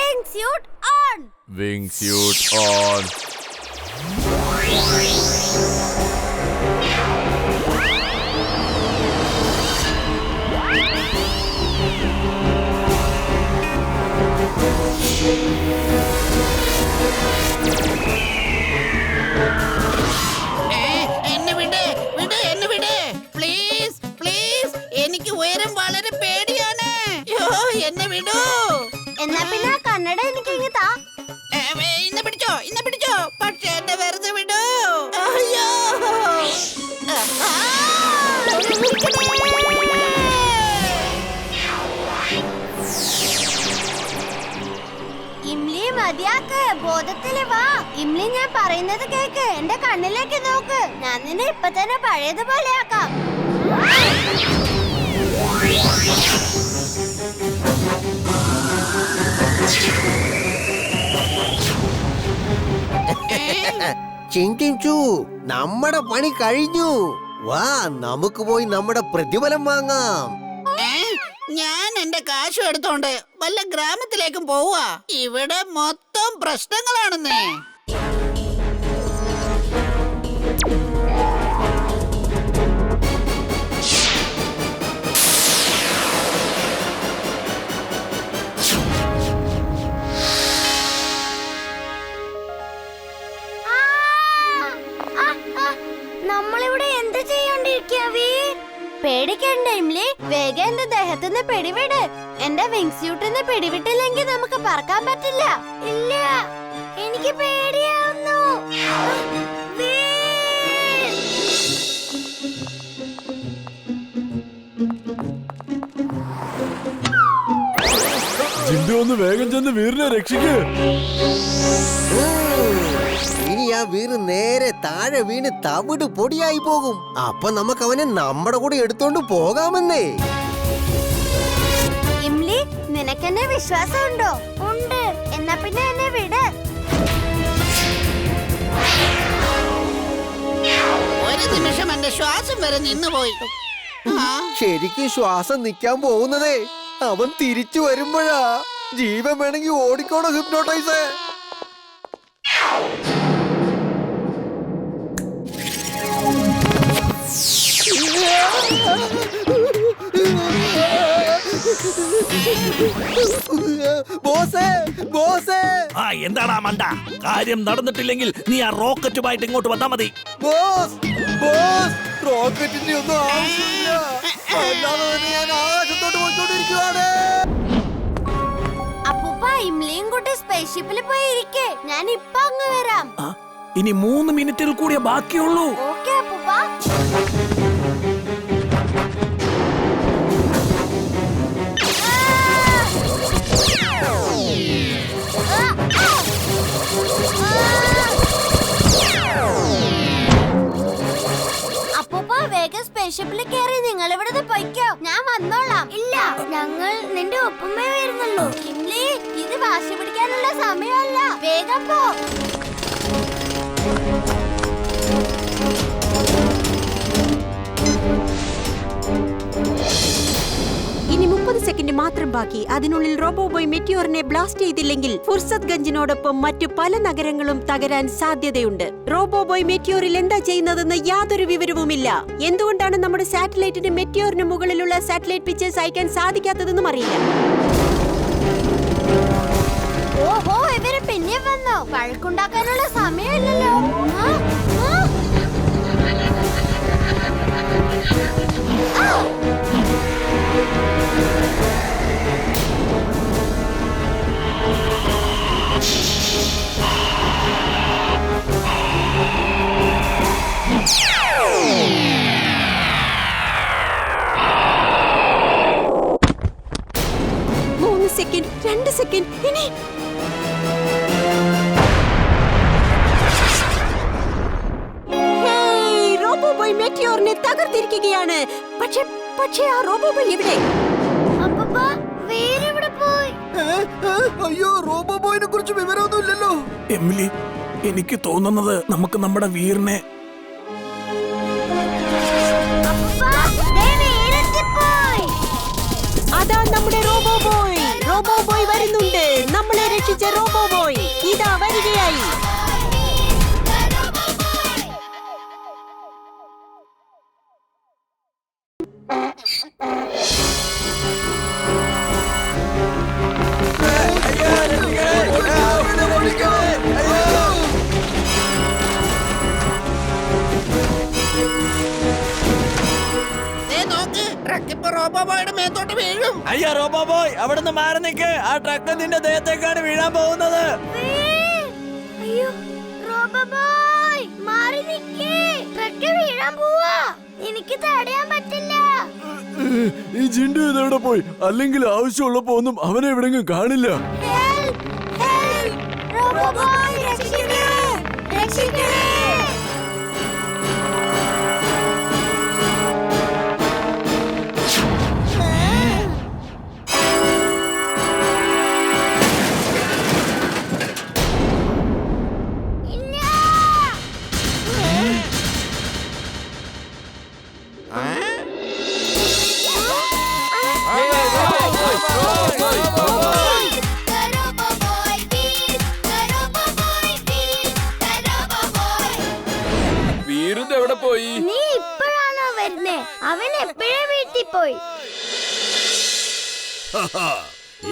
Wingsuit on! Wingsuit on! എന്നെ വിട് വിട് എന്നെ വിട് പ്ലീസ് പ്ലീസ് എനിക്ക് ഉയരം വളരെ പേടിയാണ് എന്നെ വിടൂ എന്നാ പിന്നെ ആ കണ്ണട എനിക്ക് ഇങ്ങ് താ. ഇന്നെ പിടിച്ചോ പക്ഷെ എന്നെ വെറുതെ വിടൂ അയ്യോ ഇംലി മതിയാക്ക്, ബോധത്തില് വാ. ഇംലി ഞാൻ പറയുന്നത് കേക്ക്, എന്റെ കണ്ണിലേക്ക് നോക്ക്. ഞാൻ നിന്നെ ഇപ്പൊ തന്നെ പഴയതുപോലെ ആക്കാം. ചിന്തിച്ചു, നമ്മുടെ പണി കഴിഞ്ഞു. വാ, നമുക്ക് പോയി നമ്മുടെ പ്രതിഫലം വാങ്ങാം. ഞാൻ എന്റെ കാശും എടുത്തോണ്ട് വല്ല ഗ്രാമത്തിലേക്കും പോവാ. ഇവിടെ മൊത്തം പ്രശ്നങ്ങളാണെന്നേ. നമ്മളിവിടെ എന്ത് ചെയ്യോണ്ടിരിക്കാവീ? പേടിക്കണ്ട ഇംലി, വേഗം എന്റെ ദേഹത്തുനിന്ന് പിടിവിട്. എന്റെ വിങ്സ്യൂട്ടിന്ന് പിടിവിട്ടില്ലെങ്കിൽ നമുക്ക് പറക്കാൻ പറ്റില്ല. ഇല്ല, എനിക്ക് പേടിയാവുന്നു. ജിൻഡു ഒന്ന് വേഗം ചെന്ന് വീറിനെ രക്ഷിക്ക്. ഇനി ആ വീറ് നേരെ താഴെ വീണ് തവിട് പൊടിയായി പോകും. അപ്പൊ നമുക്ക് അവനെ നമ്മുടെ കൂടെ എടുത്തോണ്ട് പോകാമെന്നേ. ഇംലി, നിനക്കെന്നെ വിശ്വാസമുണ്ടോ? ഉണ്ട്. എന്നാ പിന്നെ എന്നെ വിട്. ഒരു നിമിഷം എന്റെ ശ്വാസം വരെ നിന്നുപോയി. ശരിക്കും ശ്വാസം നിൽക്കാൻ പോകുന്നതേ അവൻ തിരിച്ചു വരുമ്പോഴാ. ജീവൻ വേണമെങ്കിൽ ഓടിക്കോണോ ഹിപ്നോട്ടൈസേ. എന്താടാ മണ്ട, കാര്യം നടന്നിട്ടില്ലെങ്കിൽ നീ ആ റോക്കറ്റുമായിട്ട് ഇങ്ങോട്ട് വന്നാ മതി. റോക്കറ്റിന്റെ ഒന്നും ആവശ്യമില്ല. ഞാൻ ആകാശത്തോട്ട് പോയിക്കൊണ്ടിരിക്കുകയാണ്. അപ്പൂപ്പ, ഇംലിയും കൂട്ടി സ്പേസ്ഷിപ്പിൽ പോയി ഇരിക്കേ. ഞാൻ ഇപ്പൊ അങ്ങ് വരാം. ഇനി 3 മിനിറ്റിൽ കൂടിയേ ബാക്കിയുള്ളൂ. ഓക്കേ അപ്പൂപ്പ. അപ്പൂപ്പ, വേഗം സ്പേസ്ഷിപ്പിൽ കയറി നിങ്ങൾ ഇവിടുന്ന് പൊയ്ക്കോ. ഞാൻ വന്നോളാം. ഇല്ല, ഞങ്ങൾ നിന്റെ ഒപ്പമേ വരുന്നുള്ളൂ. ഇംലി, ഇത് വാശി പിടിക്കാനുള്ള സമയമല്ല. വേഗം പോ. ഇനി 30 സെക്കൻഡ് മാത്രം ബാക്കി. അതിനുള്ളിൽ റോബോബോയ് മെറ്റിയോറിനെ ബ്ലാസ്റ്റ് ചെയ്തില്ലെങ്കിൽ ഫുർസത് ഗഞ്ചിനോടൊപ്പം മറ്റു പല നഗരങ്ങളും തകരാൻ സാധ്യതയുണ്ട്. റോബോബോയ് മെറ്റിയോറിൽ എന്താ ചെയ്യുന്നതെന്ന് യാതൊരു വിവരവുമില്ല. എന്തുകൊണ്ടാണ് നമ്മുടെ സാറ്റലൈറ്റിന് മെറ്റിയോറിന് മുകളിലുള്ള സാറ്റലൈറ്റ് പിക്ചേഴ്സ് അയക്കാൻ സാധിക്കാത്തതെന്നും അറിയില്ല. ഓഹോ, ഇവര് പിന്നെ വന്നോ? വഴക്കുണ്ടാക്കാനുള്ള സമയമില്ലല്ലോ. Second, 2 second. ഇനി റോബോബോയ് മെറ്റിയോറിനെ തകർത്തിരിക്കുകയാണ്. പക്ഷേ ആ റോബോബോയ് എവിടെ? അയ്യോ, റോബോബോയിനെ കുറിച്ച് വിവരമൊന്നുമില്ലല്ലോ. എമിലി, എനിക്ക് തോന്നുന്നത് നമുക്ക് നമ്മുടെ വീറിനെ അതാ നമ്മുടെ റോബോബോയ് വരുന്നുണ്ട്. നമ്മളെ വിജയിച്ച റോബോ ബോയ് ഇതാ വരികയായി. ദേ നോക്ക്, ട്രക്ക് ഇപ്പൊ റോബോ ബോയുടെ മേത്തോട്ട് വീഴും. അയ്യോ റോബോ ബോയ് അവിടുന്ന് മാറി നിൽക്ക്. ആ ട്രക്ക് നിന്റെ ദേഹത്തേക്കാണ് വീഴാൻ പോകുന്നത്. അയ്യോ റോബോ ബോയ് മാറി നിക്കേ, ട്രക്ക് വീഴാൻ പോവാ. എനിക്ക് തടയാൻ പറ്റില്ല. ഈ ജിണ്ടു ഇതെവിടെ പോയി? അല്ലെങ്കിൽ ആവശ്യമുള്ളപ്പോ ഒന്നും അവനെ എവിടെങ്കിലും കാണില്ല. Help! Help! റോബോ ബോയ് രക്ഷിക്കണേ, രക്ഷിക്കണേ. വീരെവിടെ പോയി? നീ ഇപ്പോഴാണോ വരുന്നേ? അവൻ എപ്പോഴേ വീട്ടിൽ പോയി.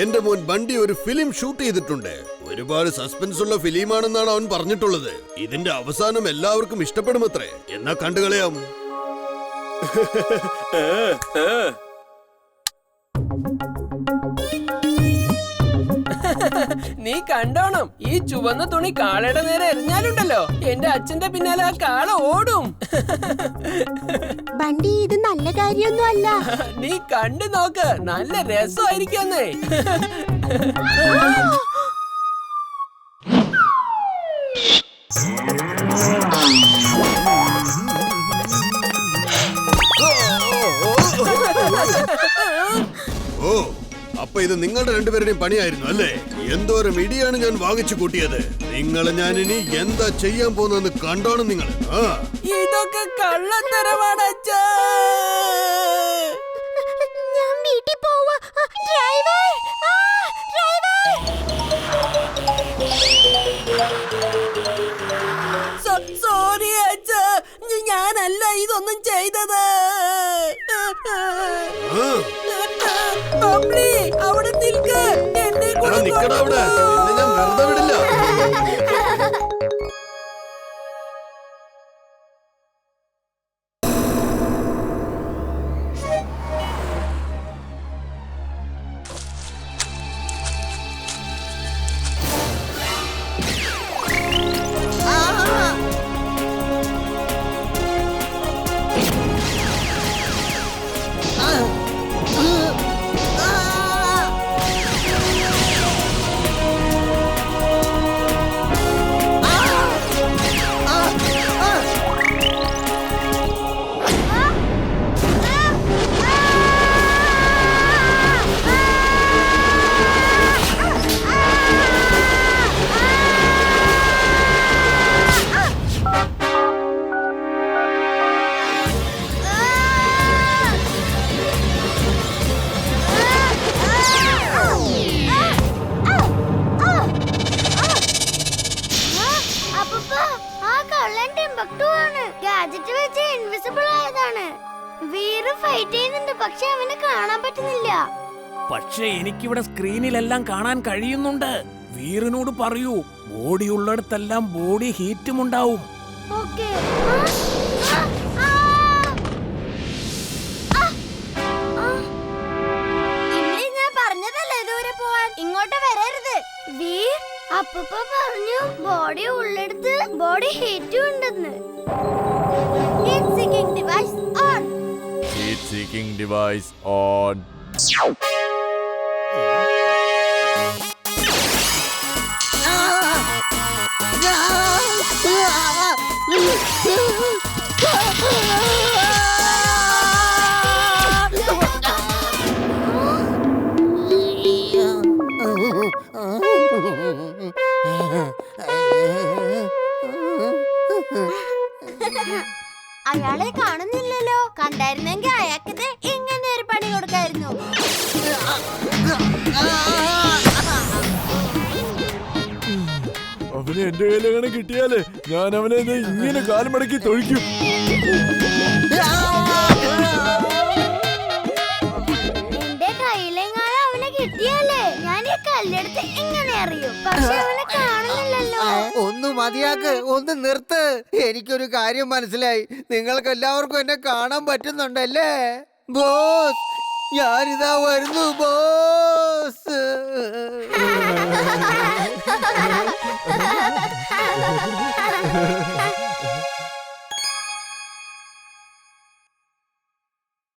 എന്റെ മോൻ ബണ്ടി ഒരു ഫിലിം ഷൂട്ട് ചെയ്തിട്ടുണ്ട്. ഒരുപാട് സസ്പെൻസ് ഉള്ള ഫിലിമാണെന്നാണ് അവൻ പറഞ്ഞിട്ടുള്ളത്. ഇതിന്റെ അവസാനം എല്ലാവർക്കും ഇഷ്ടപ്പെടുമത്രേ. എന്നാ കണ്ടുകളയാം. നീ കണ്ടോണം, ഈ ചുവന്ന തുണി കാളയുടെ നേരെ എറിഞ്ഞാലുണ്ടല്ലോ എന്റെ അച്ഛന്റെ പിന്നാലെ ആ കാള ഓടും. ബണ്ടി ഇത് നല്ല കാര്യമൊന്നും അല്ല. നീ കണ്ടു നോക്ക്, നല്ല രസമായിരിക്കുന്നേ. ഓ, അപ്പൊ ഇത് നിങ്ങളുടെ രണ്ടുപേരുടെയും പണിയായിരുന്നു അല്ലേ? എന്തോരം ഇടിയാണ് ഞാൻ വാങ്ങിച്ചു കൂട്ടിയത്. നിങ്ങളെ ഞാൻ ഇനി എന്താ ചെയ്യാൻ പോകുന്നതെന്ന് കണ്ടോണം നിങ്ങൾ. ഇതൊക്കെ കള്ളത്തരമാണ് അച്ഛാ. ഞാൻ വീട്ടിൽ പോവാ. ഡ്രൈവർ, സോറി അച്ഛാ, ഞാനല്ല ഇതൊന്നും ചെയ്തത്. ബബ്ലി, അവിടെ നിൽക്ക്, എന്നെ കൂടെ നിക്കടാ അവിടെ, നിന്നെ ഞാൻ വെറുതെ വിടില്ല. ഗാഡ്ജറ്റ് വെച്ച് ഇൻവിസിബിൾ ആയതാണ്. വീറ് ഫൈറ്റ് ചെയ്യുന്നുണ്ട്, പക്ഷെ അവനെ കാണാൻ പറ്റുന്നില്ല. പക്ഷെ എനിക്കിവിടെ സ്ക്രീനിലെല്ലാം കാണാൻ കഴിയുന്നുണ്ട്. വീറിനോട് പറയൂ, ബോഡി ഉള്ളിടത്തെല്ലാം ബോഡി ഹീറ്റും ഉണ്ടാവും. ഓക്കേ. ഞാൻ പറഞ്ഞതല്ലേ ദൂരെ പോവാൻ, ഇങ്ങോട്ട് വരരുത്. വീർ അപ്പൂപ്പ പറഞ്ഞു ബോഡി ഉള്ളെടുത്ത് ബോഡി ഹീറ്റും ഉണ്ടെന്ന്. Heat seeking device on. Heat seeking device on. അയാളെ കാണുന്നില്ലല്ലോ. കണ്ടായിരുന്നെങ്കിൽ അയാൾക്ക് ഇങ്ങനെ ഒരു പണി കൊടുക്കായിരുന്നു. അവനെ എന്റെ കയ്യിലെങ്ങനെ കിട്ടിയാലേ ഞാൻ അവനെ ദേ ഇങ്ങനെ കാലും മടക്കി തൊഴിക്കും. എന്റെ കയ്യിലെങ്ങാനും അവനെ കിട്ടിയാലേ ഞാൻ ഈ കല്ലെടുത്ത് എങ്ങനെ അറിയും? പക്ഷെ അവനെ കാണുന്നില്ലല്ലോ. ഒന്ന് മതിയാക്ക്, ഒന്ന് നിർത്ത്. എനിക്കൊരു കാര്യം മനസ്സിലായി. നിങ്ങൾക്ക് എല്ലാവർക്കും എന്നെ കാണാൻ പറ്റുന്നുണ്ടല്ലേ? ബോസ്, ഞാനിതാ വരുന്നു ബോസ്.